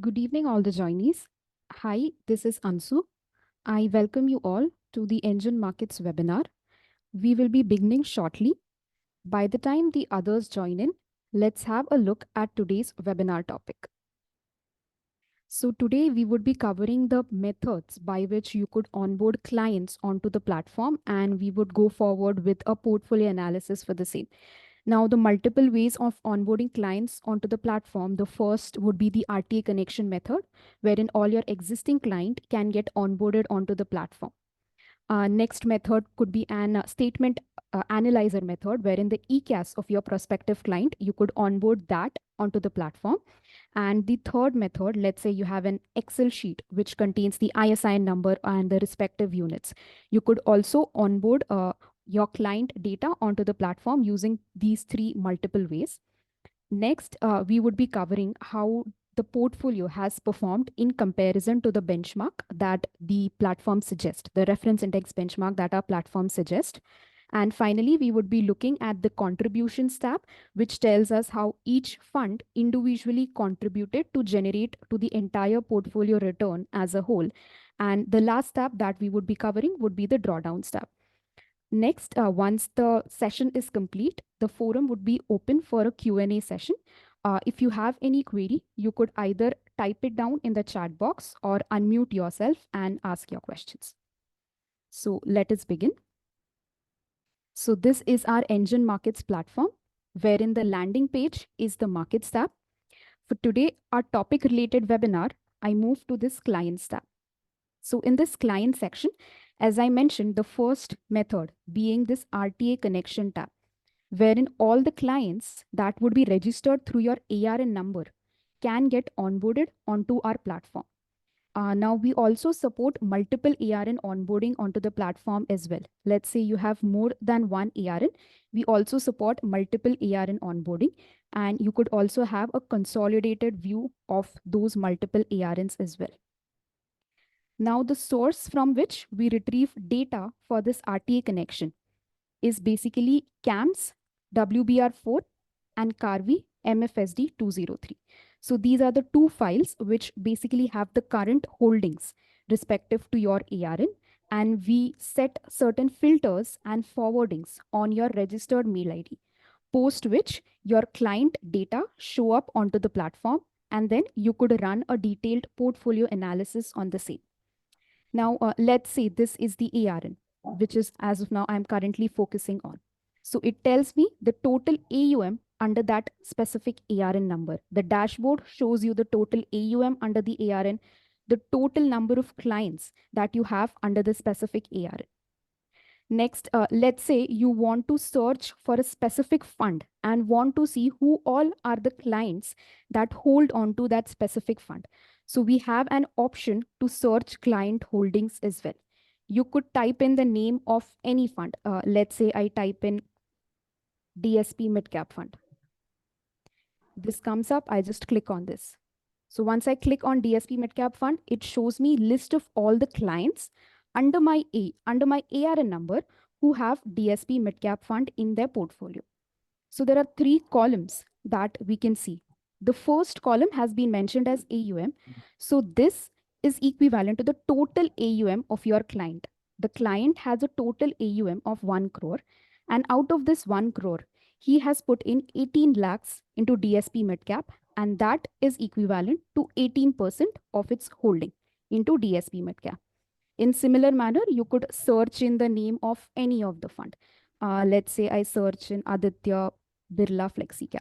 Good evening, all the joinees. Hi, this is Ansu. I welcome you all to the NGEN Markets webinar. We will be beginning shortly. By the time the others join in, let's have a look at today's webinar topic. So today we would be covering the methods by which you could onboard clients onto the platform, and we would go forward with a portfolio analysis for the same. Now, the multiple ways of onboarding clients onto the platform, the first would be the RTA connection method, wherein all your existing client can get onboarded onto the platform. Next method could be an statement analyzer method, wherein the ECAS of your prospective client, you could onboard that onto the platform. And the third method, let's say you have an Excel sheet which contains the ISIN number and the respective units. You could also onboard your client data onto the platform using these three multiple ways. Next, we would be covering how the portfolio has performed in comparison to the benchmark that the platform suggests, the reference index benchmark that our platform suggests. And finally, we would be looking at the contributions tab, which tells us how each fund individually contributed to generate to the entire portfolio return as a whole. And the last tab that we would be covering would be the drawdowns tab. Next, once the session is complete, the forum would be open for a Q&A session. If you have any query, you could either type it down in the chat box or unmute yourself and ask your questions. So let us begin. So this is our NGEN Markets platform, wherein the landing page is the Markets tab. For today, our topic related webinar, I move to this Clients tab. So in this client section, as I mentioned, the first method being this RTA connection tab, wherein all the clients that would be registered through your ARN number can get onboarded onto our platform. Now, we also support multiple ARN onboarding onto the platform as well. Let's say you have more than one ARN. We also support multiple ARN onboarding, and you could also have a consolidated view of those multiple ARNs as well. Now, the source from which we retrieve data for this RTA connection is basically CAMS WBR4 and CARVI MFSD 203. So these are the two files which basically have the current holdings respective to your ARN, and we set certain filters and forwardings on your registered mail ID, post which your client data show up onto the platform, and then you could run a detailed portfolio analysis on the same. Now, let's say this is the ARN, which is as of now I'm currently focusing on. So it tells me the total AUM under that specific ARN number. The dashboard shows you the total AUM under the ARN, the total number of clients that you have under the specific ARN. Next, let's say you want to search for a specific fund and want to see who all are the clients that hold on to that specific fund. So we have an option to search client holdings as well. You could type in the name of any fund. Let's say I type in DSP Midcap Fund. This comes up, I just click on this. So once I click on DSP Midcap Fund, it shows me list of all the clients under my ARN number who have DSP Midcap Fund in their portfolio. So there are three columns that we can see. The first column has been mentioned as AUM. So this is equivalent to the total AUM of your client. The client has a total AUM of 1 crore. And out of this 1 crore, he has put in 18 lakhs into DSP Midcap, and that is equivalent to 18% of its holding into DSP Midcap. In similar manner, you could search in the name of any of the fund. Let's say I search in Aditya Birla FlexiCap.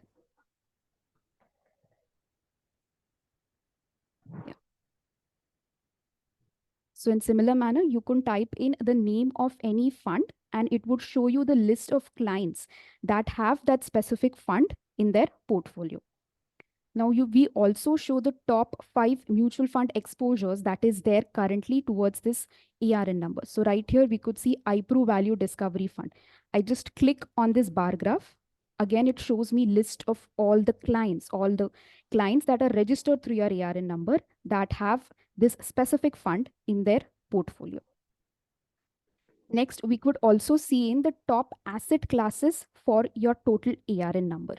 Yeah. So in similar manner, you can type in the name of any fund and it would show you the list of clients that have that specific fund in their portfolio. Now, we also show the top 5 mutual fund exposures that is there currently towards this ARN number. So right here, we could see iPro Value Discovery Fund. I just click on this bar graph. Again, it shows me list of all the clients that are registered through your ARN number that have this specific fund in their portfolio. Next, we could also see in the top asset classes for your total ARN number.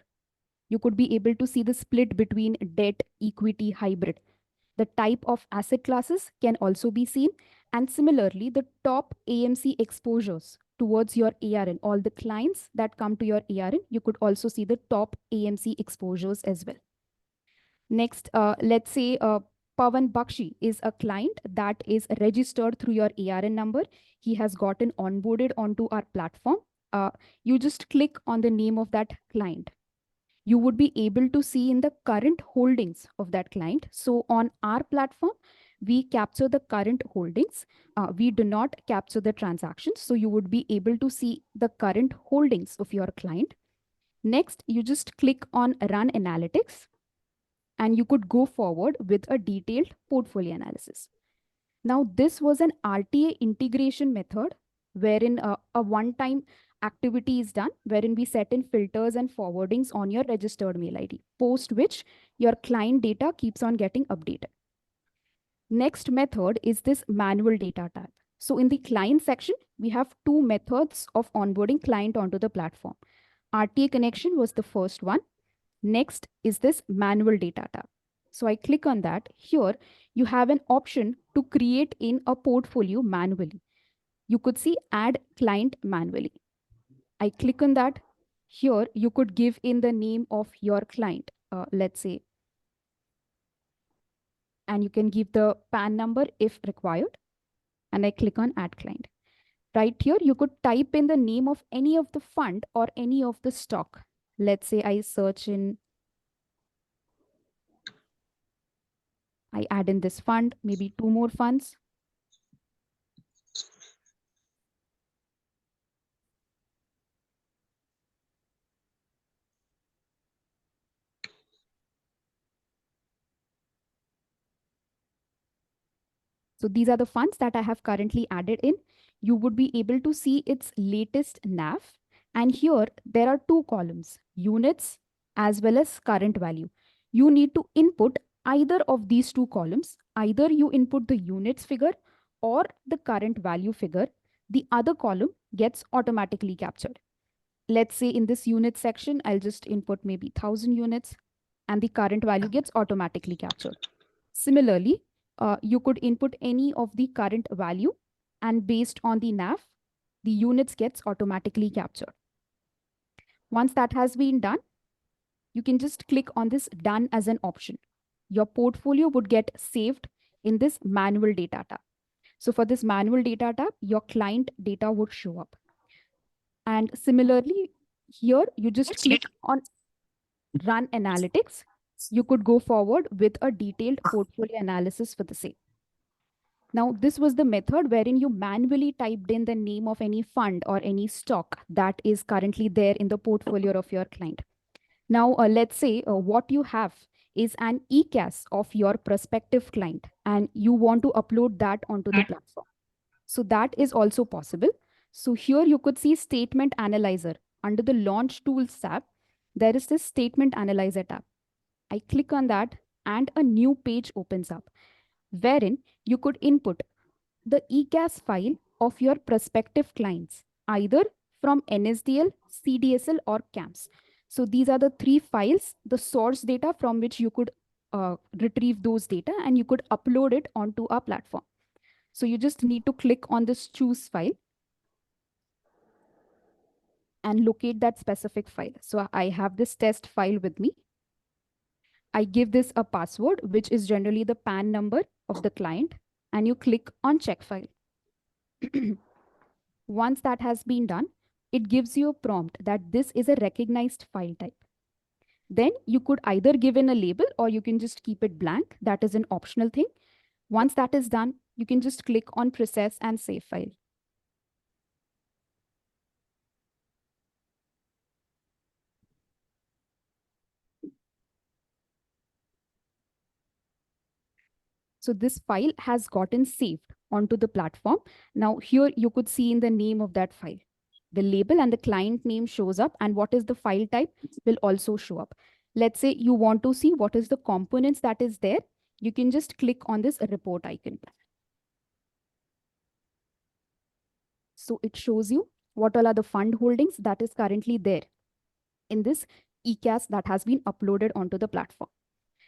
You could be able to see the split between debt, equity, hybrid. The type of asset classes can also be seen. And similarly, the top AMC exposures towards your ARN, all the clients that come to your ARN, you could also see the top AMC exposures as well. Next, let's say Pawan Bakshi is a client that is registered through your ARN number. He has gotten onboarded onto our platform. You just click on the name of that client. You would be able to see in the current holdings of that client. So on our platform, we capture the current holdings. We do not capture the transactions. So you would be able to see the current holdings of your client. Next, you just click on Run Analytics, and you could go forward with a detailed portfolio analysis. Now, this was an RTA integration method wherein a one-time activity is done, wherein we set in filters and forwardings on your registered mail ID, post which your client data keeps on getting updated. Next method is this manual data tab. So in the client section, we have two methods of onboarding client onto the platform. RTA connection was the first one. Next is this manual data tab. So I click on that. Here, you have an option to create in a portfolio manually. You could see add client manually. I click on that. Here, you could give in the name of your client, let's say, and you can give the PAN number if required. And I click on add client. Right here, you could type in the name of any of the fund or any of the stock. Let's say I search in, I add in this fund, maybe two more funds. So these are the funds that I have currently added in. You would be able to see its latest NAV. And here there are two columns, units as well as current value. You need to input either of these two columns. Either you input the units figure or the current value figure. The other column gets automatically captured. Let's say in this unit section, I'll just input maybe 1,000 units and the current value gets automatically captured. Similarly, you could input any of the current value, and based on the NAV, the units gets automatically captured. Once that has been done, you can just click on this done as an option. Your portfolio would get saved in this manual data tab. So for this manual data tab, your client data would show up. And similarly, here you just click on run analytics. You could go forward with a detailed portfolio analysis for the same. Now, this was the method wherein you manually typed in the name of any fund or any stock that is currently there in the portfolio of your client. Now, let's say what you have is an ECAS of your prospective client, and you want to upload that onto the platform. So that is also possible. So here you could see Statement Analyzer. Under the Launch Tools tab, there is this Statement Analyzer tab. I click on that and a new page opens up, wherein you could input the ECAS file of your prospective clients, either from NSDL, CDSL, or CAMS. So these are the three files, the source data from which you could retrieve those data, and you could upload it onto our platform. So you just need to click on this choose file and locate that specific file. So I have this test file with me. I give this a password, which is generally the PAN number of the client, and you click on check file. Once that has been done, it gives you a prompt that this is a recognized file type. Then you could either give in a label or you can just keep it blank. That is an optional thing. Once that is done, you can just click on process and save file. So this file has gotten saved onto the platform. Now here you could see in the name of that file, the label and the client name shows up, and what is the file type will also show up. Let's say you want to see what is the components that is there. You can just click on this report icon. So it shows you what all are the fund holdings that is currently there in this ECAS that has been uploaded onto the platform.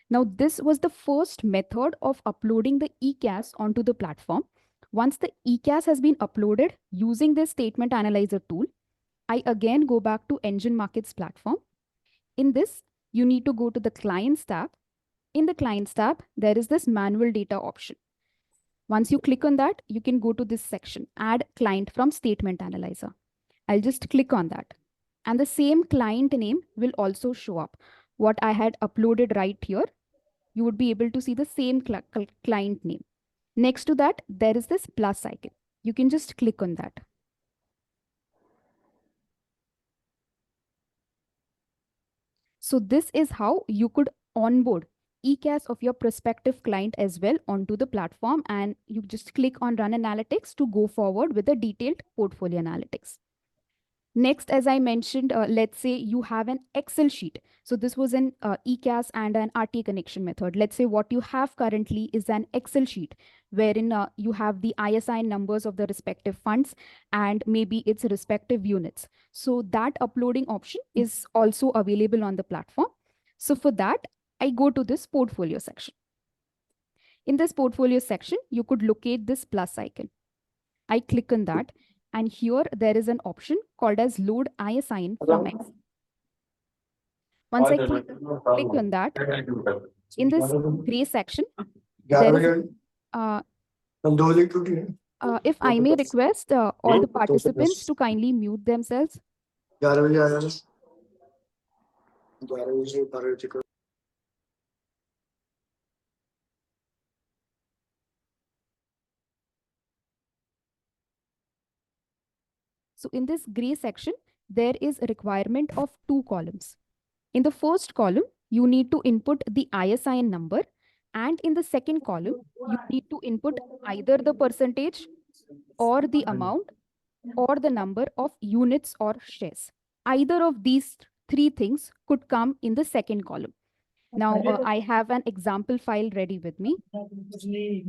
Now, this was the first method of uploading the ECAS onto the platform. Once the ECAS has been uploaded using this statement analyzer tool, I again go back to NGEN Markets platform. In this, you need to go to the Clients tab. In the Clients tab, there is this manual data option. Once you click on that, you can go to this section, Add Client from Statement Analyzer. I'll just click on that. And the same client name will also show up. What I had uploaded right here, you would be able to see the same client name. Next to that, there is this plus icon. You can just click on that. So this is how you could onboard ECAS of your prospective client as well onto the platform, and you just click on Run Analytics to go forward with the detailed portfolio analytics. Next, as I mentioned, let's say you have an Excel sheet. So this was an ECAS and an RTA connection method. Let's say what you have currently is an Excel sheet wherein you have the ISIN numbers of the respective funds and maybe its respective units. So that uploading option is also available on the platform. So for that, I go to this portfolio section. In this portfolio section, you could locate this plus icon. I click on that. And here there is an option called as load ISIN from Excel. Once I click on that, in this gray section, there is, if I may request all the participants to kindly mute themselves. So in this gray section, there is a requirement of 2 columns. In the first column, you need to input the ISIN number. And in the second column, you need to input either the percentage or the amount or the number of units or shares. Either of these 3 things could come in the second column. Now, I have an example file ready with me.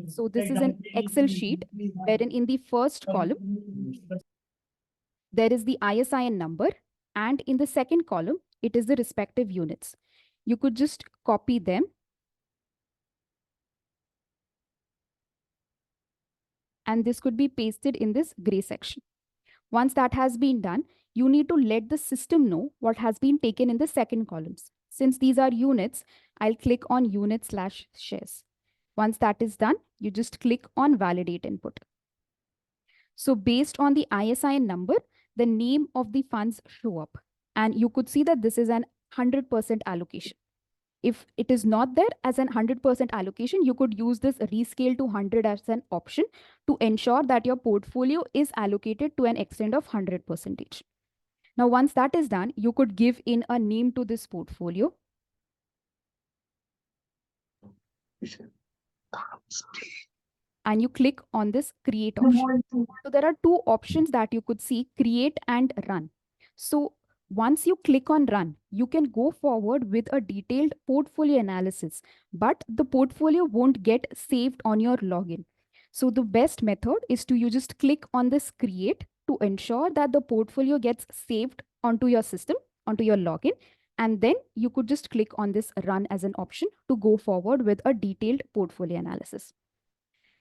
So this is an Excel sheet wherein in the first column, there is the ISIN number, and in the second column, it is the respective units. You could just copy them and this could be pasted in this gray section. Once that has been done, you need to let the system know what has been taken in the second columns. Since these are units, I'll click on unit/shares. Once that is done, you just click on validate input. So based on the ISIN number, the name of the funds show up. And you could see that this is an 100% allocation. If it is not there as an 100% allocation, you could use this rescale to 100 as an option to ensure that your portfolio is allocated to an extent of 100%. Now, once that is done, you could give in a name to this portfolio. And you click on this create option. So there are 2 options that you could see, create and run. So once you click on run, you can go forward with a detailed portfolio analysis, but the portfolio won't get saved on your login. So the best method is to you just click on this create to ensure that the portfolio gets saved onto your system, onto your login. And then you could just click on this run as an option to go forward with a detailed portfolio analysis.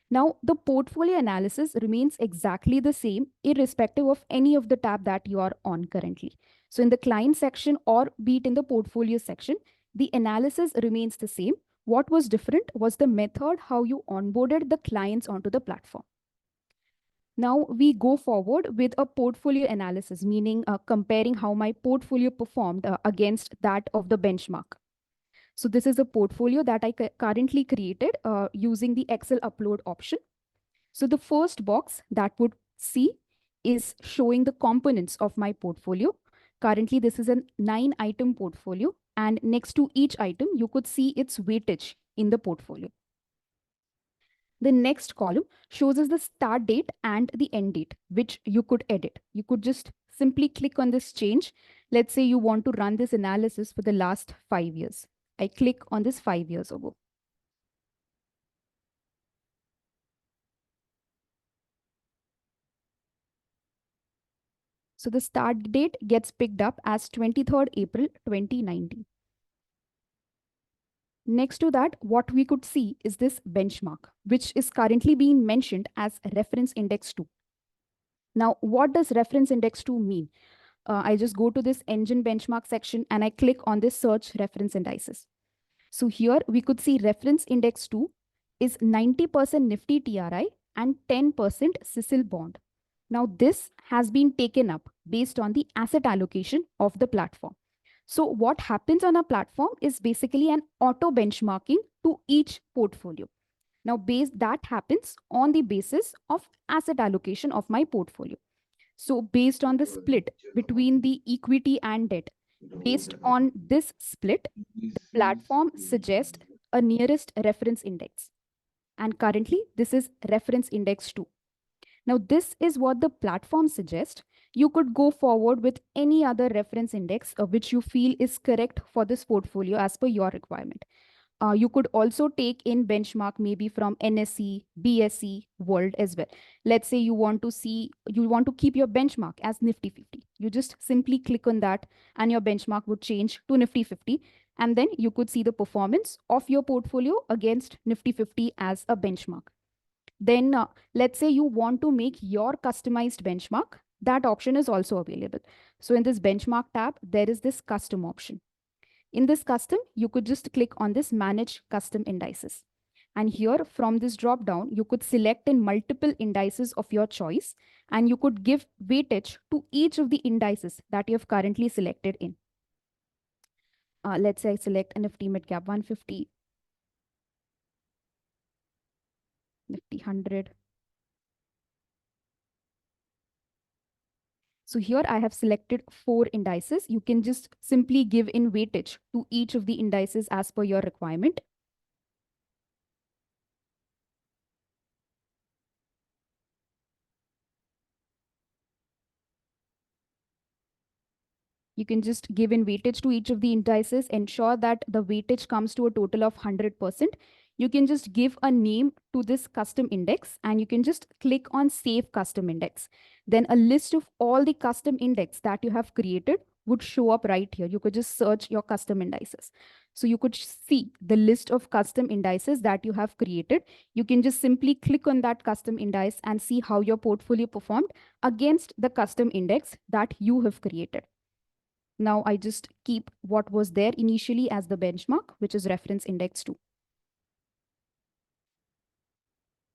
Now, the portfolio analysis remains exactly the same, irrespective of any of the tab that you are on currently. So in the client section or be it in the portfolio section, the analysis remains the same. What was different was the method how you onboarded the clients onto the platform. Now we go forward with a portfolio analysis, meaning comparing how my portfolio performed against that of the benchmark. So this is a portfolio that I currently created using the Excel upload option. So the first box that would see is showing the components of my portfolio. Currently, this is a 9-item portfolio, and next to each item, you could see its weightage in the portfolio. The next column shows us the start date and the end date, which you could edit. You could just simply click on this change. Let's say you want to run this analysis for the last 5 years. I click on this 5 years ago. So the start date gets picked up as 23rd April 2019. Next to that, what we could see is this benchmark, which is currently being mentioned as reference index 2. Now, what does reference index 2 mean? I just go to this engine benchmark section and I click on this search reference indices. So here we could see reference index 2 is 90% Nifty TRI and 10% CISL bond. Now this has been taken up based on the asset allocation of the platform. So what happens on a platform is basically an auto benchmarking to each portfolio. Now that happens on the basis of asset allocation of my portfolio. So based on the split between the equity and debt, based on this split, the platform suggests a nearest reference index. And currently, this is reference index 2. Now, this is what the platform suggests. You could go forward with any other reference index which you feel is correct for this portfolio as per your requirement. You could also take in benchmark maybe from NSE, BSE, World as well. Let's say you want to keep your benchmark as Nifty 50. You just simply click on that and your benchmark would change to Nifty 50. And then you could see the performance of your portfolio against Nifty 50 as a benchmark. Then let's say you want to make your customized benchmark. That option is also available. So in this benchmark tab, there is this custom option. In this custom, you could just click on this manage custom indices. And here from this drop down, you could select in multiple indices of your choice, and you could give weightage to each of the indices that you have currently selected in. Let's say I select Nifty Mid Cap 150, Nifty 100. So here I have selected 4 indices. You can just simply give in weightage to each of the indices as per your requirement. You can just give in weightage to each of the indices, ensure that the weightage comes to a total of 100%. You can just give a name to this custom index and you can just click on Save Custom Index. Then a list of all the custom index that you have created would show up right here. You could just search your custom indices. So you could see the list of custom indices that you have created. You can just simply click on that custom index and see how your portfolio performed against the custom index that you have created. Now I just keep what was there initially as the benchmark, which is reference index 2.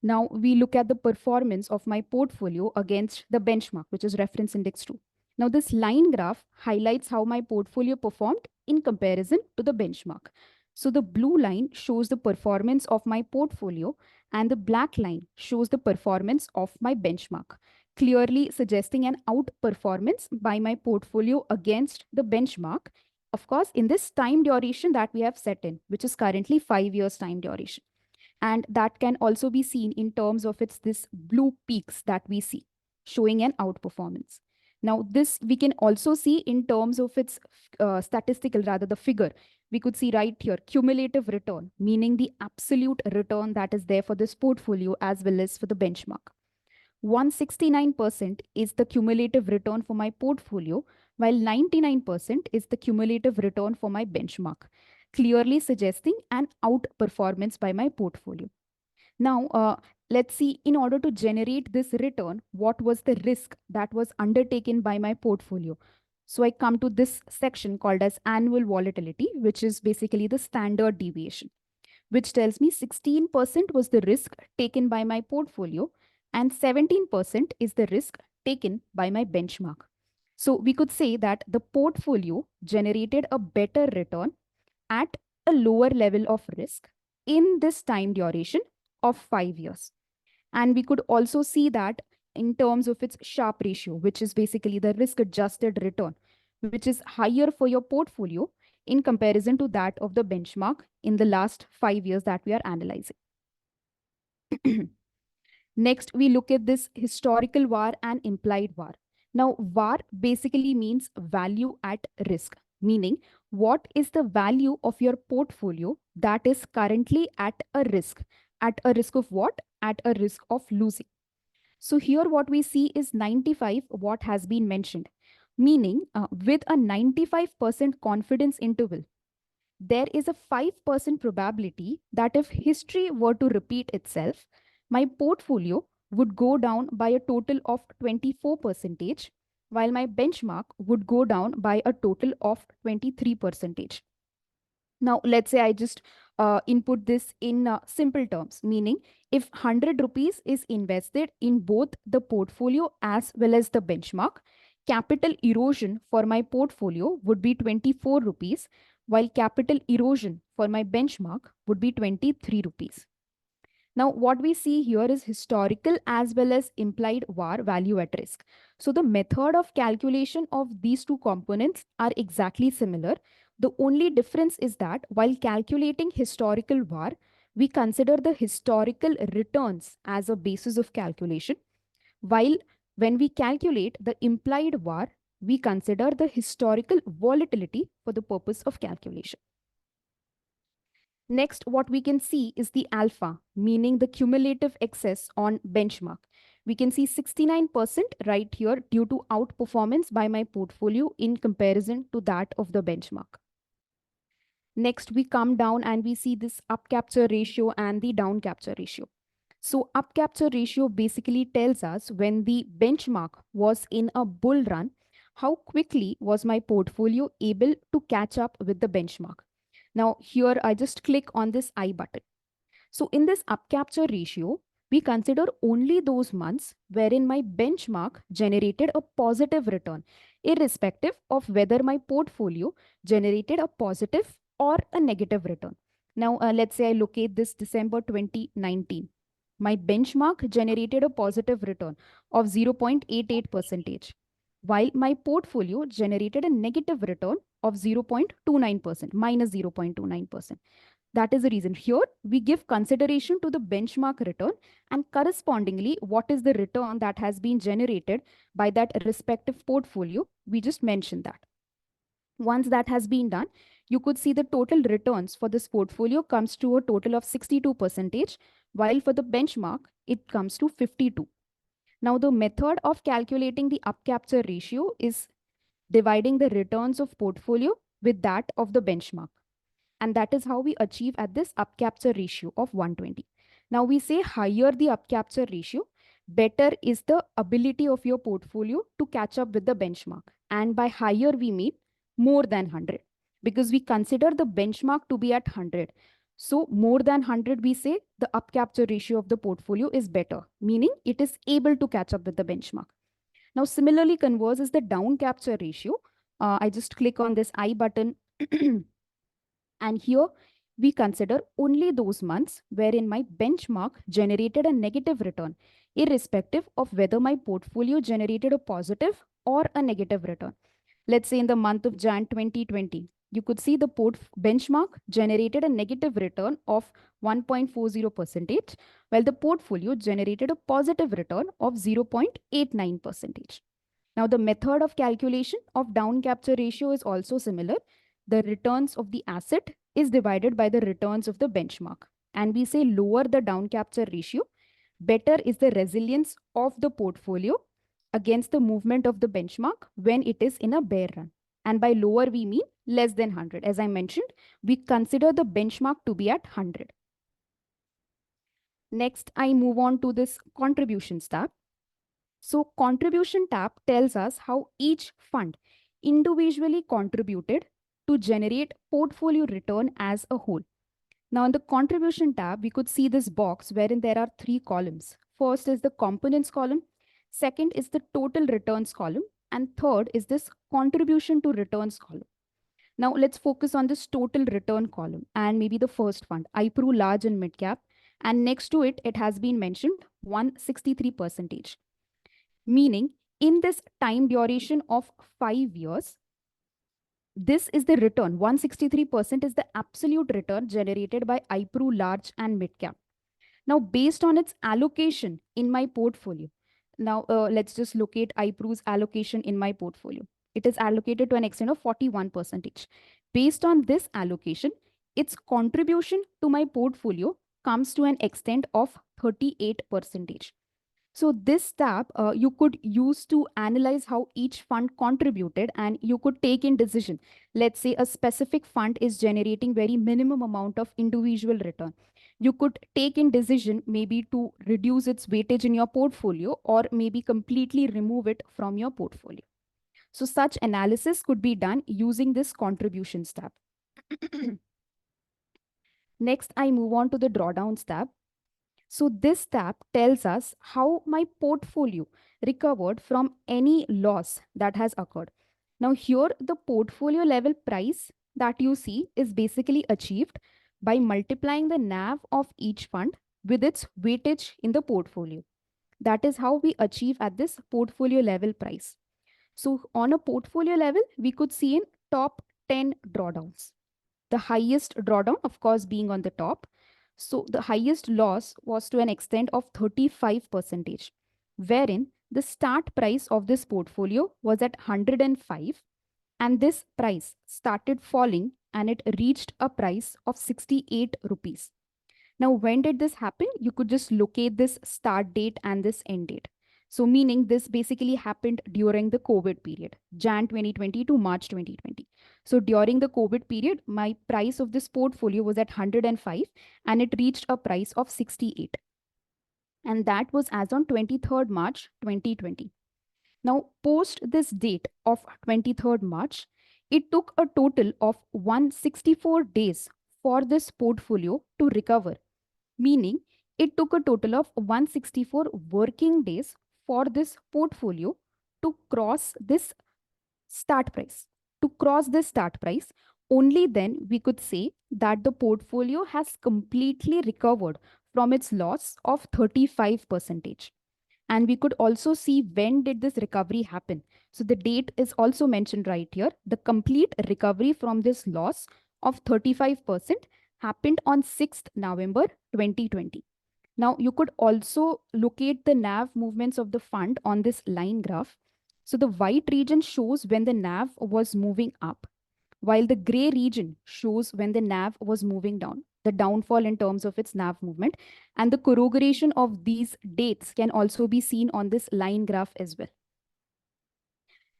Now we look at the performance of my portfolio against the benchmark, which is reference index 2. Now this line graph highlights how my portfolio performed in comparison to the benchmark. So the blue line shows the performance of my portfolio and the black line shows the performance of my benchmark, clearly suggesting an outperformance by my portfolio against the benchmark. Of course, in this time duration that we have set in, which is currently 5 years time duration. And that can also be seen in terms of this blue peaks that we see, showing an outperformance. Now, this we can also see in terms of its statistical, rather the figure. We could see right here, cumulative return, meaning the absolute return that is there for this portfolio as well as for the benchmark. 169% is the cumulative return for my portfolio, while 99% is the cumulative return for my benchmark, clearly suggesting an outperformance by my portfolio. Now, let's see, in order to generate this return, what was the risk that was undertaken by my portfolio? So I come to this section called as annual volatility, which is basically the standard deviation, which tells me 16% was the risk taken by my portfolio and 17% is the risk taken by my benchmark. So we could say that the portfolio generated a better return at a lower level of risk in this time duration of 5 years. And we could also see that in terms of its Sharpe ratio, which is basically the risk adjusted return, which is higher for your portfolio in comparison to that of the benchmark in the last 5 years that we are analyzing. Next, we look at this historical VAR and implied VAR. Now, VAR basically means value at risk, meaning what is the value of your portfolio that is currently at a risk? At a risk of what? At a risk of losing. So here what we see is 95, what has been mentioned, meaning with a 95% confidence interval, there is a 5% probability that if history were to repeat itself, my portfolio would go down by a total of 24%, while my benchmark would go down by a total of 23%. Now, let's say I just input this in simple terms, meaning if 100 rupees is invested in both the portfolio as well as the benchmark, capital erosion for my portfolio would be 24 rupees, while capital erosion for my benchmark would be 23 rupees. Now, what we see here is historical as well as implied VAR value at risk. So the method of calculation of these two components are exactly similar. The only difference is that while calculating historical VAR, we consider the historical returns as a basis of calculation, while when we calculate the implied VAR, we consider the historical volatility for the purpose of calculation. Next, what we can see is the alpha, meaning the cumulative excess on benchmark. We can see 69% right here due to outperformance by my portfolio in comparison to that of the benchmark. Next, we come down and we see this up capture ratio and the down capture ratio. So up capture ratio basically tells us when the benchmark was in a bull run, how quickly was my portfolio able to catch up with the benchmark. Now here I just click on this I button. So in this up capture ratio, we consider only those months wherein my benchmark generated a positive return, irrespective of whether my portfolio generated a positive or a negative return. Now let's say I locate this December 2019. My benchmark generated a positive return of 0.88%, while my portfolio generated a negative return of 0.29%, minus 0.29%. That is the reason here we give consideration to the benchmark return and correspondingly what is the return that has been generated by that respective portfolio. We just mentioned that. Once that has been done, you could see the total returns for this portfolio comes to a total of 62%, while for the benchmark, it comes to 52. Now, the method of calculating the up capture ratio is dividing the returns of portfolio with that of the benchmark. And that is how we achieve at this up capture ratio of 120. Now we say higher the up capture ratio, better is the ability of your portfolio to catch up with the benchmark. And by higher, we mean more than 100 because we consider the benchmark to be at 100. So more than 100, we say the up capture ratio of the portfolio is better, meaning it is able to catch up with the benchmark. Now, similarly, converse is the down capture ratio. I just click on this I button. And here we consider only those months wherein my benchmark generated a negative return, irrespective of whether my portfolio generated a positive or a negative return. Let's say in the month of Jan 2020, you could see the benchmark generated a negative return of 1.40%, while the portfolio generated a positive return of 0.89%. Now, the method of calculation of down capture ratio is also similar. The returns of the asset is divided by the returns of the benchmark. And we say lower the down capture ratio, better is the resilience of the portfolio against the movement of the benchmark when it is in a bear run. And by lower, we mean less than 100. As I mentioned, we consider the benchmark to be at 100. Next, I move on to this contributions tab. So contribution tab tells us how each fund individually contributed to generate portfolio return as a whole. Now in the contribution tab, we could see this box wherein there are 3 columns. First is the components column, second is the total returns column, and third is this contribution to returns column. Now let's focus on this total return column and maybe the first fund, iPro large and mid cap, and next to it, it has been mentioned 163%. Meaning in this time duration of 5 years, this is the return. 163% is the absolute return generated by iPro large and mid cap. Now, based on its allocation in my portfolio, now let's just locate iPro's allocation in my portfolio. It is allocated to an extent of 41%. Based on this allocation, its contribution to my portfolio comes to an extent of 38%. So this tab you could use to analyze how each fund contributed, and you could take in decision. Let's say a specific fund is generating very minimum amount of individual return. You could take in decision maybe to reduce its weightage in your portfolio or maybe completely remove it from your portfolio. So such analysis could be done using this contributions tab. Next, I move on to the drawdowns tab. So this tab tells us how my portfolio recovered from any loss that has occurred. Now here the portfolio level price that you see is basically achieved by multiplying the NAV of each fund with its weightage in the portfolio. That is how we achieve at this portfolio level price. So on a portfolio level, we could see in top 10 drawdowns. The highest drawdown, of course, being on the top. So the highest loss was to an extent of 35%, wherein the start price of this portfolio was at 105, and this price started falling and it reached a price of 68 rupees. Now, when did this happen? You could just locate this start date and this end date. So, meaning this basically happened during the COVID period, Jan 2020 to March 2020. So, during the COVID period, my price of this portfolio was at 105 and it reached a price of 68. And that was as on 23rd March 2020. Now, post this date of 23rd March, it took a total of 164 days for this portfolio to recover, meaning it took a total of 164 working days for this portfolio to cross this start price. To cross this start price, only then we could say that the portfolio has completely recovered from its loss of 35%. And we could also see when did this recovery happen. So the date is also mentioned right here. The complete recovery from this loss of 35% happened on 6th November 2020. Now you could also locate the NAV movements of the fund on this line graph. So the white region shows when the NAV was moving up, while the gray region shows when the NAV was moving down, the downfall in terms of its NAV movement. And the correlation of these dates can also be seen on this line graph as well.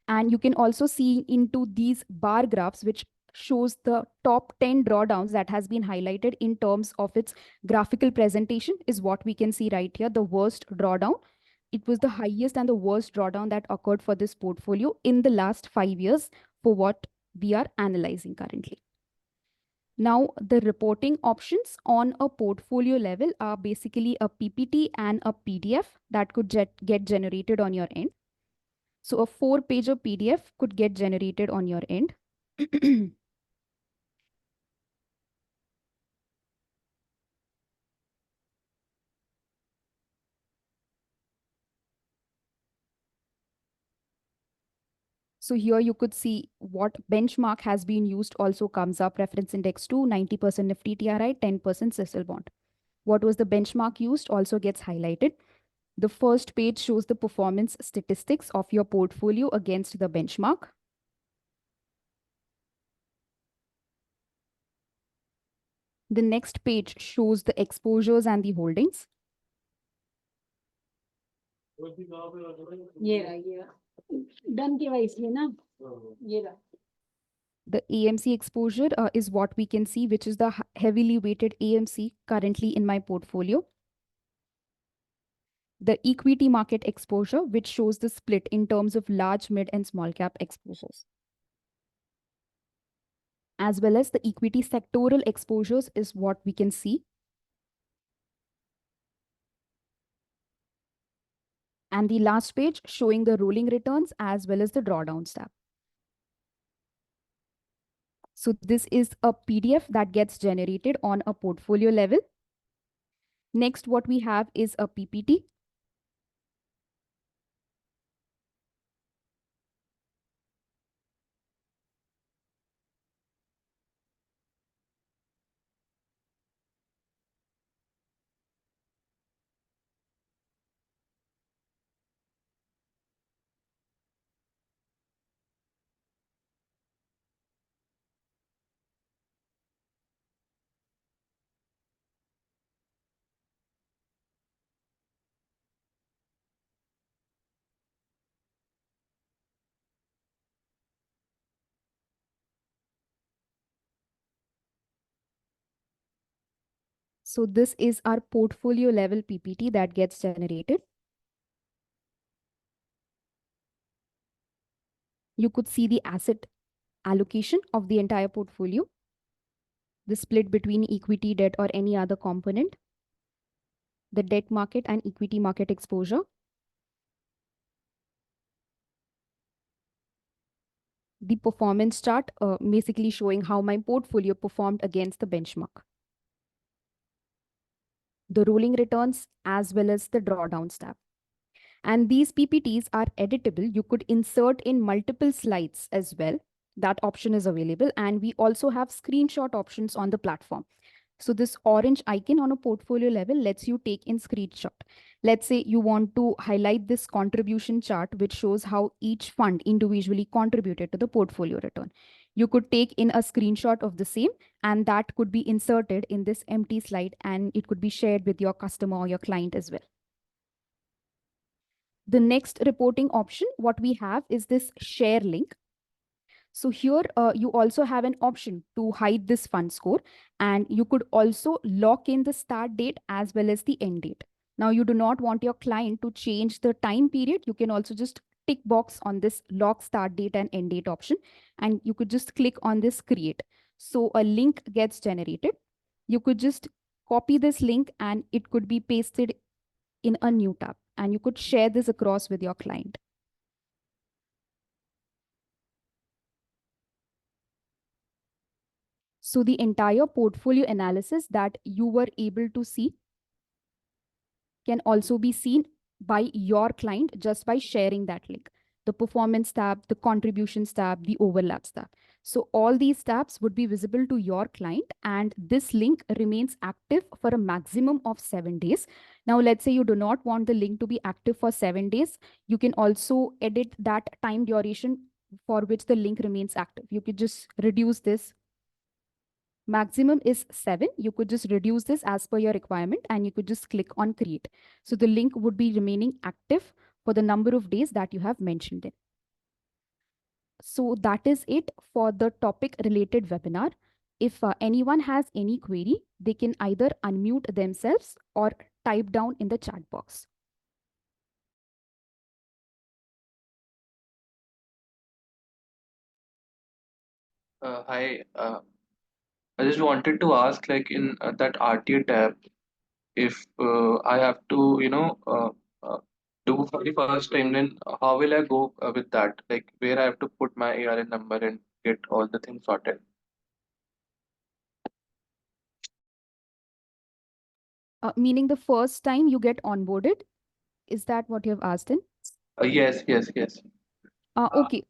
And you can also see into these bar graphs, which shows the top 10 drawdowns that has been highlighted in terms of its graphical presentation is what we can see right here. The worst drawdown, it was the highest and the worst drawdown that occurred for this portfolio in the last 5 years for what we are analyzing currently. Now, the reporting options on a portfolio level are basically a PPT and a PDF that could get generated on your end. So a 4-page PDF could get generated on your end. So here you could see what benchmark has been used also comes up. Reference index 2, 90% Nifty TRI, 10% CISL bond. What was the benchmark used also gets highlighted. The first page shows the performance statistics of your portfolio against the benchmark. The next page shows the exposures and the holdings. Done के vice ये ना ये रहा The AMC exposure is what we can see, which is the heavily weighted AMC currently in my portfolio. The equity market exposure, which shows the split in terms of large, mid, and small cap exposures. As well as the equity sectoral exposures is what we can see. And the last page showing the rolling returns as well as the drawdowns tab. So this is a PDF that gets generated on a portfolio level. Next, what we have is a PPT. So this is our portfolio level PPT that gets generated. You could see the asset allocation of the entire portfolio, the split between equity, debt, or any other component, the debt market and equity market exposure, the performance chart, basically showing how my portfolio performed against the benchmark, the rolling returns, as well as the drawdowns tab. And these PPTs are editable. You could insert in multiple slides as well. That option is available. And we also have screenshot options on the platform. So this orange icon on a portfolio level lets you take in screenshot. Let's say you want to highlight this contribution chart, which shows how each fund individually contributed to the portfolio return. You could take in a screenshot of the same, and that could be inserted in this empty slide, and it could be shared with your customer or your client as well. The next reporting option, what we have is this share link. So here you also have an option to hide this fund score, and you could also lock in the start date as well as the end date. Now you do not want your client to change the time period. You can also just tick box on this lock start date and end date option, and you could just click on this create. So a link gets generated. You could just copy this link and it could be pasted in a new tab, and you could share this across with your client. So the entire portfolio analysis that you were able to see can also be seen by your client just by sharing that link. The performance tab, the contributions tab, the overlaps tab. So all these tabs would be visible to your client, and this link remains active for a maximum of 7 days. Now, let's say you do not want the link to be active for 7 days. You can also edit that time duration for which the link remains active. You could just reduce this. Maximum is 7. You could just reduce this as per your requirement, and you could just click on create. So the link would be remaining active for the number of days that you have mentioned it. So that is it for the topic related webinar. If anyone has any query, they can either unmute themselves or type down in the chat box. Hi. I just wanted to ask, like in that RTA tab, if I have to, uh, do for the first time, then how will I go with that? Like where I have to put my ARN number and get all the things sorted. Meaning the first time you get onboarded? Is that what you have asked in? Yes, yes, yes. Okay.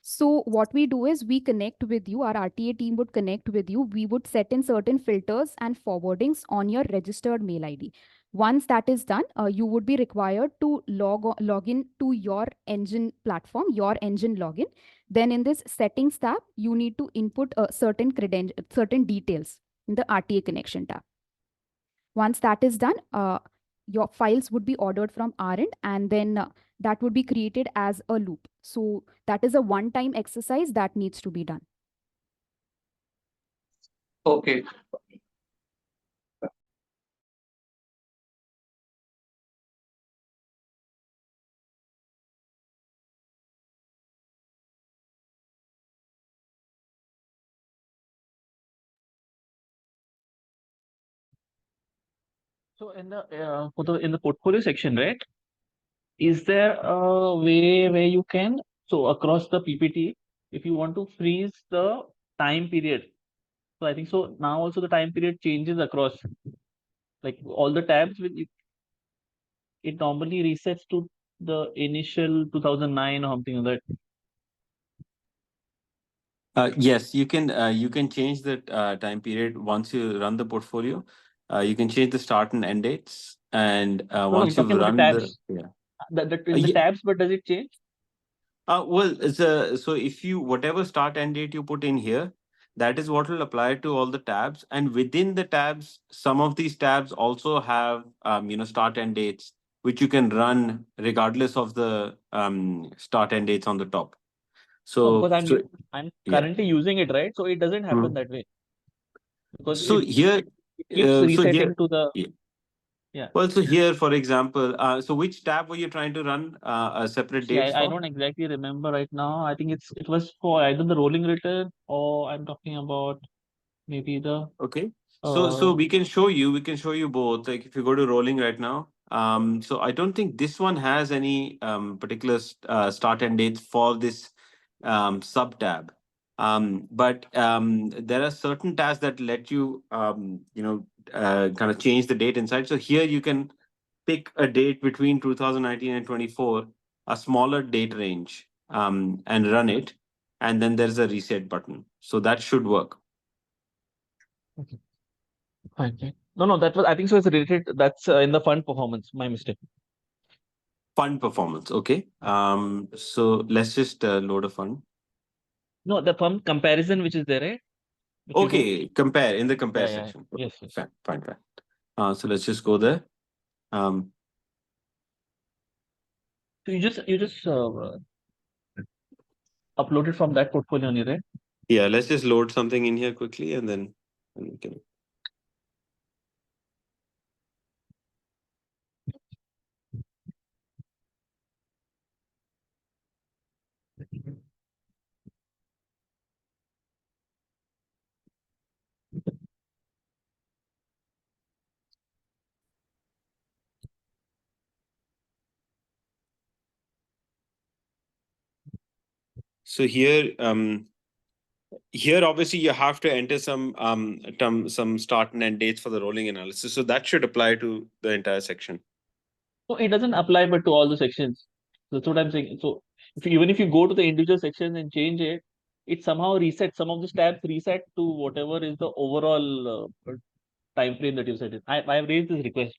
So what we do is we connect with you, our RTA team would connect with you. We would set in certain filters and forwardings on your registered mail ID. Once that is done, you would be required to log in to your NGEN platform, your NGEN login. Then in this settings tab, you need to input certain details in the RTA connection tab. Once that is done, your files would be ordered from our end, and then that would be created as a loop. So that is a one-time exercise that needs to be done. Okay. So in the in the portfolio section, right? Is there a way where you can across the PPT, if you want to freeze the time period? So I think so now also the time period changes across like all the tabs with it normally resets to the initial 2009 or something like that. Yes, you can change the time period once you run the portfolio. You can change the start and end dates, and No, I'm once you've talking about the run the tabs. yeah. In the Yeah. tabs, but does it change? Well, so if you whatever start end date you put in here, that is what will apply to all the tabs. And within the tabs, some of these tabs also have start end dates, which you can run regardless of the start end dates on the top. No, So because I'm yeah. currently using it, right? So it doesn't happen Mhm. that way. Because So it here It keeps So resetting here, to the yeah. yeah. Well, so here, for example, so which tab were you trying to run separate See, dates I for? don't exactly remember right now. I think it was for either the rolling return or I'm talking about maybe the Okay. So uh we can show you both. Like if you go to rolling right now, so I don't think this one has any particular start and dates for this sub tab. But there are certain tabs that let you kind of change the date inside. So here you can pick a date between 2019 and 24, a smaller date range, and run it, and then there's a reset button. So that should work. okay. Fine, fine. No, that was I think so. It's related. That's in the fund performance. My mistake. Fund performance. Okay. So let's just load a fund. No, the fund comparison which is there, right? Which you do. Okay. Compare in the compare Yeah. section. Okay, Yes, yes. fine, fine, fine. So let's just go there. Um, So you just uploaded from that portfolio only, right? yeah, let's just load something in here quickly and then we can. So here obviously you have to enter some start and end dates for the rolling analysis. So that should apply to the entire section. So it doesn't apply but to all the sections. That's what I'm saying. So even if you go to the individual sections and change it, it somehow resets some of the tabs reset to whatever is the overall time frame that you set it. I've raised this request.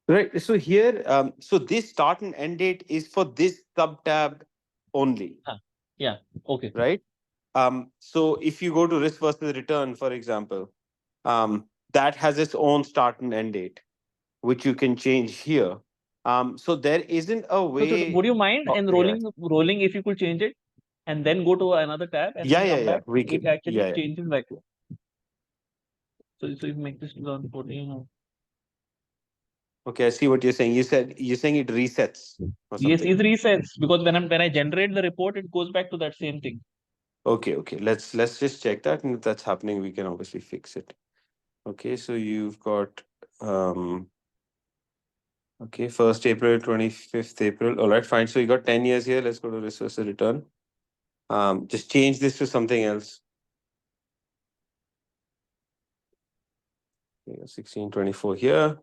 Right. So here, so this start and end date is for this sub tab only, Ah, yeah. Okay. right? So if you go to risk versus return, for example, that has its own start and end date, which you can change here. So there isn't a So way. would you mind Oh, in yeah. rolling if you could change it and then go to another tab and Yeah, then yeah, come yeah. back? We It can. actually Yeah, yeah. changes back. So you make this 2014. Okay, I see what you're saying. You're saying it resets or Yes, something. it resets because when I generate the report, it goes back to that same thing. Okay, okay. Let's just check that, and if that's happening, we can obviously fix it. Okay, so you've got okay, 1st April, 25th April. All right, fine. So you got 10 years here. Let's go to resource return. Just change this to something else. Okay, 1624 here.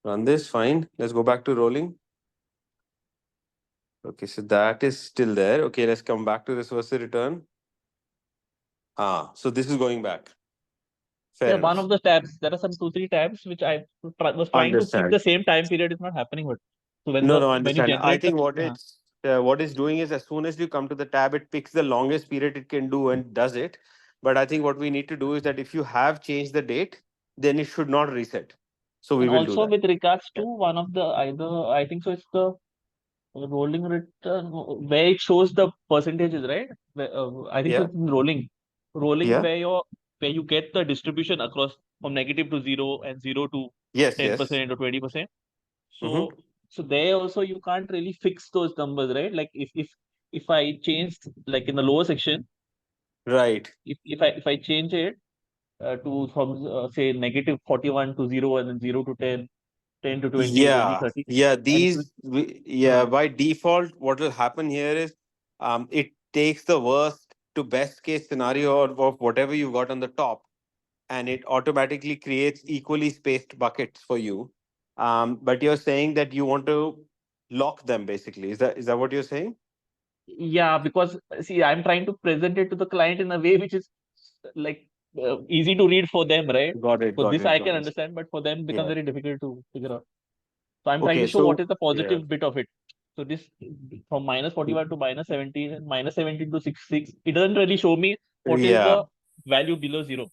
Run this, fine. Let's go back to rolling. Okay, so that is still there. Okay, let's come back to resource return. So this is going back. Fair Yeah, one enough. of the tabs. There are some 2, 3 tabs which I was trying to pick the Understand. same time period. It's not happening. But so No, when you understand. I generate the think what it's doing is as soon as you come to the tab, it picks the longest period it can do and does it. But I think what we need to do is that if you have changed the date, then it should not reset. So we and will do also that. with regards to Yeah. one of the either I think so it's the rolling return where it shows the percentages, right? I think so Yeah. it's in rolling Yeah. where you get the distribution across from negative to zero and zero to Yes. Yes. 10% or 20%. Mm-hmm. So there also you can't really fix those numbers, right? Like if I change like in the lower section, Right. if I change it to from say negative 41 to 0 and then 0 to 10, 10 to 20, 20, Yeah. 30, Yeah. and it will Yeah. By default, what will happen here is it takes the worst to best case scenario of whatever you got on the top, and it automatically creates equally spaced buckets for you. But you're saying that you want to lock them basically. Is that what you're saying? yeah, because see, I'm trying to present it to the client in a way which is like easy to read for them, right? Got it. For Got this it. I Got can it. understand, but for them it becomes Yeah. very difficult to figure out. So I'm trying to Okay. show what So is the yeah. positive bit of it. So this from minus 41 to minus 17 and minus 17 to 66, it doesn't really show me what is Yeah. the value below zero.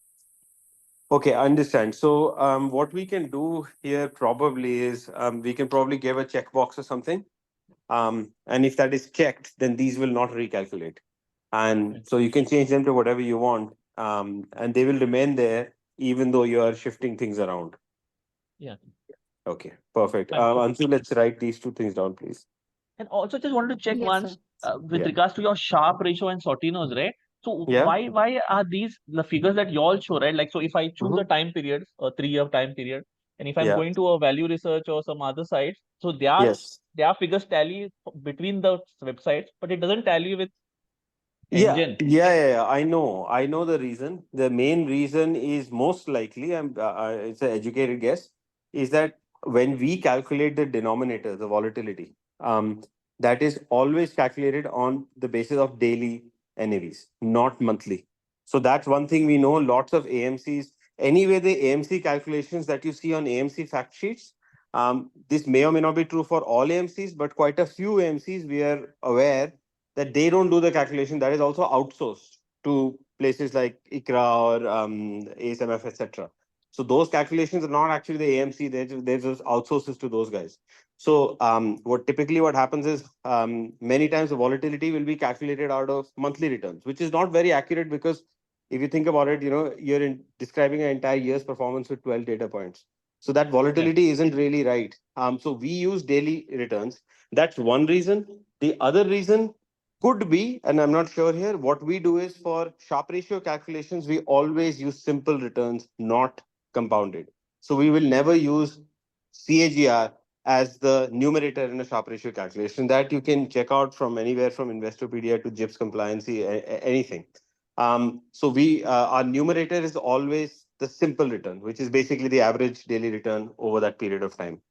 Okay, I understand. So what we can do here probably is we can probably give a checkbox or something. And if that is checked, then these will not recalculate. And Right. so you can change them to whatever you want. And they will remain there even though you are shifting things around. Yeah. Okay, perfect. Fine. So, Ansu, let's write these two things down, please. and also just wanted to check Yes, once sir. with Yeah. regards to your sharp ratio and Sortinos, right? So Yeah. why are these the figures that you all show, right? Like, so if I choose a Mhm. time period, a 3-year time period, and if I'm Yeah. going to a value research or some other sites, so Yes. their figures tally between the websites, but it doesn't tally with Yeah, NGEN. yeah. I know the reason. The main reason is most likely, it's an educated guess, is that when we calculate the denominator, the volatility, that is always calculated on the basis of daily NAVs, not monthly. So that's one thing we know. Lots of AMCs, anyway, the AMC calculations that you see on AMC fact sheets, this may or may not be true for all AMCs, but quite a few AMCs we are aware that they don't do the calculation. That is also outsourced to places like ICRA or ASMF, etc. So those calculations are not actually the AMC. They're just outsources to those guys. So what happens is many times the volatility will be calculated out of monthly returns, which is not very accurate because if you think about it, you're describing an entire year's performance with 12 data points. So that Yeah. volatility isn't really right. So we use daily returns. That's one reason. The other reason could be, and I'm not sure here, what we do is for Sharpe ratio calculations, we always use simple returns, not compounded. So we will never use CAGR as the numerator in a Sharpe ratio calculation. That you can check out from anywhere from Investopedia to JIPS compliancy, anything. So our numerator is always the simple return, which is basically the average daily return over that period of time.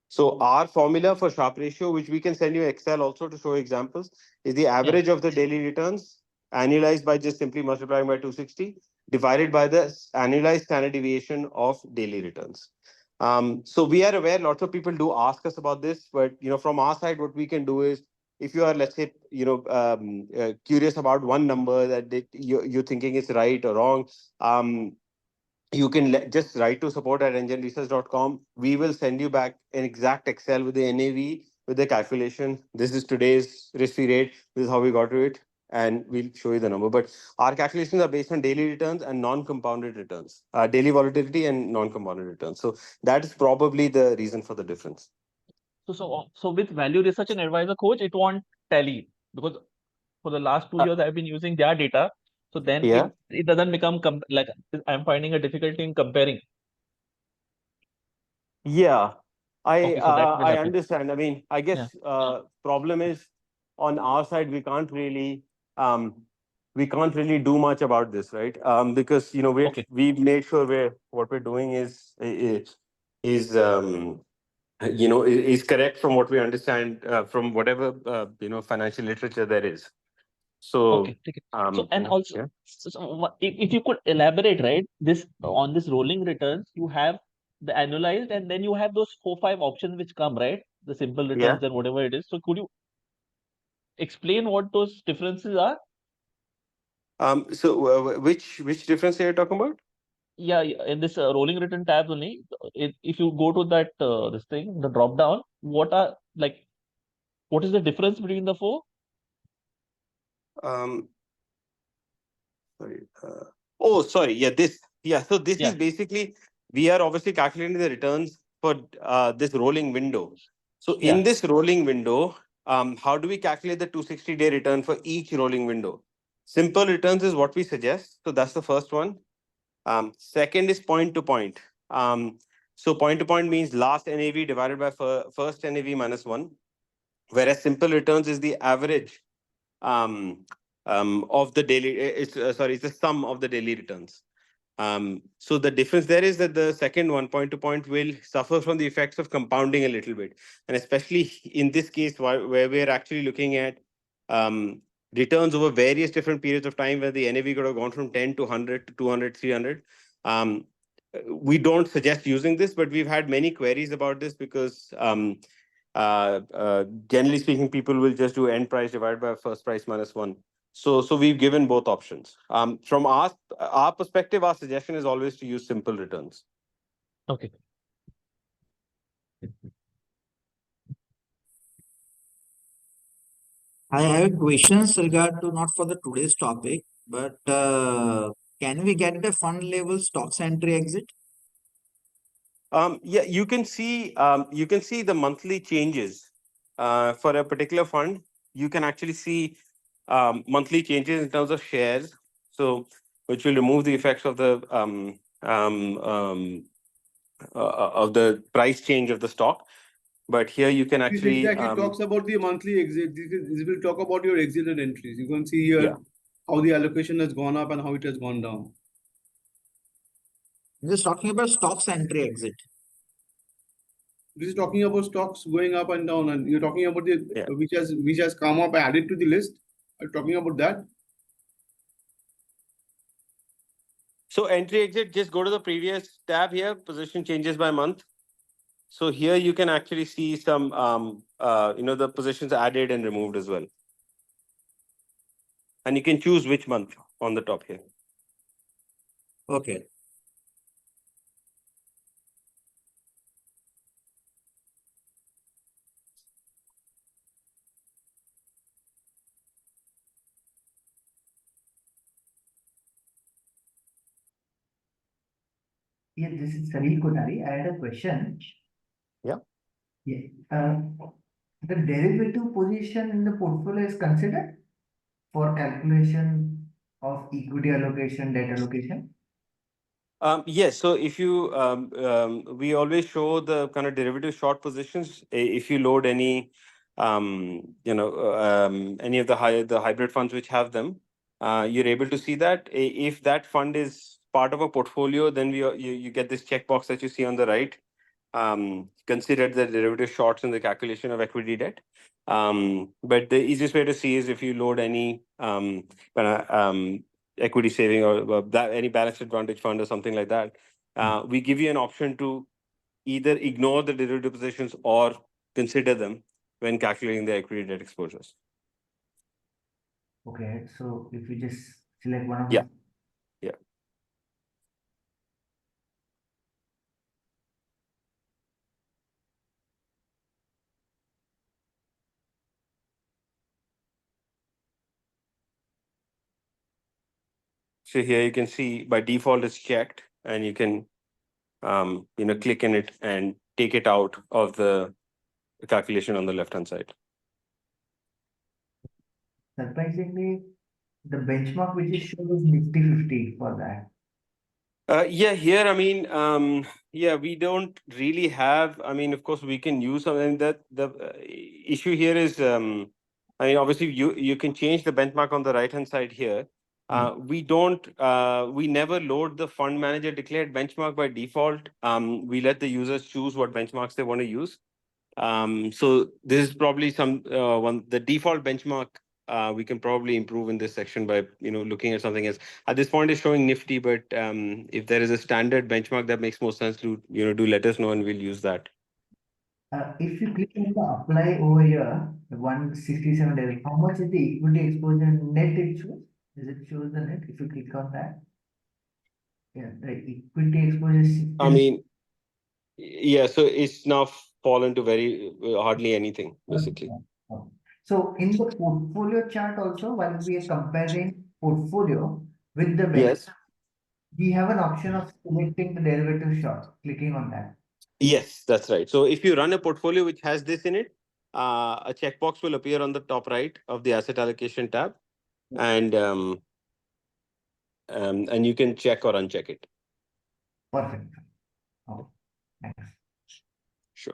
So our formula for Sharpe ratio, which we can send you Excel also to show examples, is the Yeah. average of the daily returns annualized by just simply multiplying by 260 divided by the annualized standard deviation of daily returns. So we are aware lots of people do ask us about this, but from our side, what we can do is if you are, let's say, curious about one number you're thinking is right or wrong, you can just write to support@engineresearch.com. We will send you back an exact Excel with the NAV, with the calculation. This is today's risk-free rate. This is how we got to it. And we'll show you the number. But our calculations are based on daily returns and non-compounded returns, daily volatility and non-compounded returns. So that is probably the reason for the difference. So with value research and advisor coach, it won't tally because for the last 2 years I've been using their data. So then Yeah. it doesn't become like I'm finding a difficulty in comparing. Yeah, Okay, so that will I happen. understand. I mean, I Yeah. guess problem is on our side um we can't really do much about this, right? Because Okay. we've made sure what we're doing is correct from what we understand from whatever financial literature there is. So Okay. Take it. So and yeah, also, yeah, if you could elaborate, right? This on this rolling returns, you have the annualized, and then you have those 4-5 options which come, right? The simple yeah. returns and whatever it is. So could you explain what those differences are? So which difference are you talking about? Yeah, in this rolling return tabs only, if you go to that this thing, the drop down, what is the difference between the four? Um, Sorry. Sorry. Yeah, this. Yeah, so this is Yeah, basically we are obviously calculating the returns for this rolling window. So in yeah, this rolling window, how do we calculate the 260-day return for each rolling window? Simple returns is what we suggest. So that's the first one. Second is point to point. So point to point means last NAV divided by first NAV minus one, whereas simple returns is the average um, of the daily. It's the sum of the daily returns. So the difference there is that the second one, point to point, will suffer from the effects of compounding a little bit, and especially in this case, where we're actually looking at um, returns over various different periods of time, where the NAV could have gone from 10 to 100 to 200, 300. Um, we don't suggest using this, but we've had many queries about this because generally speaking, people will just do end price divided by first price minus one. So we've given both options. From our perspective, our suggestion is always to use simple returns. okay. I have questions regard to not for the today's topic, but Can we get the fund level stocks entry exit? Yeah, you can see the monthly changes for a particular fund. You can actually see monthly changes in terms of shares. So, which will remove the effects of the of the price change of the stock. But here you can This actually exactly talks about the monthly exit. This will talk about your exited entries. You can see here yeah. how the allocation has gone up and how it has gone down. Just talking about stocks entry exit. This is talking about stocks going up and down, and you're talking about the Yeah. which has come up added to the list. Are you talking about that? So entry exit, just go to the previous tab here, position changes by month. So here you can actually see some the positions added and removed as well. And you can choose which month on the top here. Okay. Yeah, this is Salil Kotari. I had a question. Yeah. Yeah. The derivative position in the portfolio is considered for calculation of equity allocation, debt allocation. Yes. So if you we always show the kind of derivative short positions. If you load any any of the hybrid funds which have them, you're able to see that. If that fund is part of a portfolio, then you get this checkbox that you see on the right. Consider the derivative shorts in the calculation of equity debt. But the easiest way to see is if you load any equity saving or that any balanced advantage fund or something like that. We give you an option to either ignore the derivative positions or consider them when calculating the equity debt exposures. Okay, so if you just select one of Yeah. them. Yeah. So here you can see by default it's checked, and you can click in it and take it out of the calculation on the left hand side. Surprisingly, the benchmark which is shown is Nifty 50 for that. Yeah, here, I mean, we don't really have, I mean, of course, we can use something that the issue here is, I mean, obviously, you can change the benchmark on the right hand side here. We never load the fund manager declared benchmark by default. We let the users choose what benchmarks they want to use. So this is probably the default benchmark we can probably improve in this section by looking at something else. At this point, it's showing Nifty, but if there is a standard benchmark that makes more sense to do let us know and we'll use that. If you click on the apply over here, the 167 days, how much is the equity exposure net it shows? Does it show the net if you click on that? Yeah, the equity exposure is I mean, yeah, so it's now fallen to very hardly anything, basically. So in the portfolio chart also, while we are comparing portfolio with the benchmark, Yes. we have an option of selecting the derivative short, clicking on that. Yes, that's right. So if you run a portfolio which has this in it, a checkbox will appear on the top right of the asset allocation tab, and you can check or uncheck it. Perfect. Oh, thanks. Sure.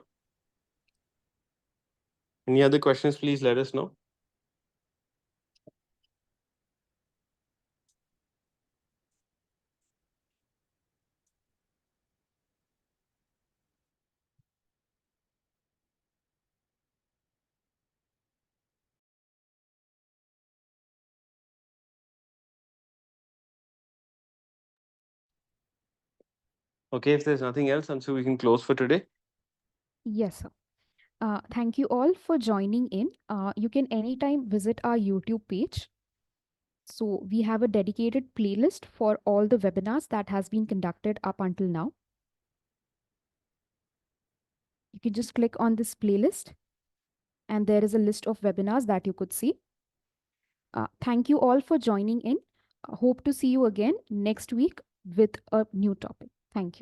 Any other questions, please let us know. Okay, if there's nothing else, and so we can close for today. Yes, sir. Thank you all for joining in. You can anytime visit our YouTube page. So we have a dedicated playlist for all the webinars that has been conducted up until now. You can just click on this playlist and there is a list of webinars that you could see. Thank you all for joining in. Hope to see you again next week with a new topic. Thank you.